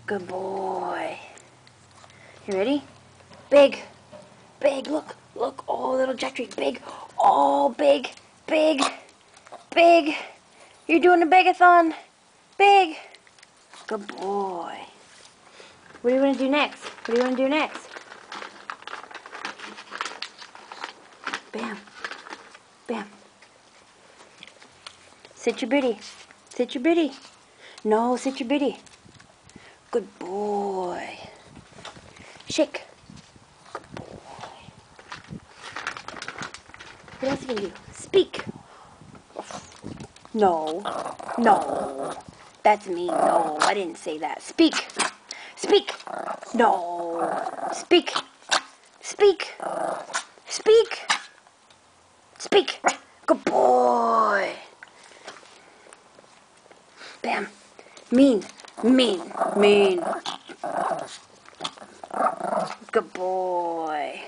Good boy. You ready? Big. Big. Look. Look. Oh, little Jack Tree. Big. Oh, big. Big. Big. You're doing a begathon. Big. Good boy. What do you want to do next? What do you want to do next? Bam. Bam. Sit your bitty. Sit your bitty. No, sit your bitty. Good boy. Shake. Good boy. What else you can do? Speak. No. No. That's me. No, I didn't say that. Speak. Speak. No. Speak. Speak. Speak. Speak. Good boy. Bam. Mean. Mean. Mean. Good boy.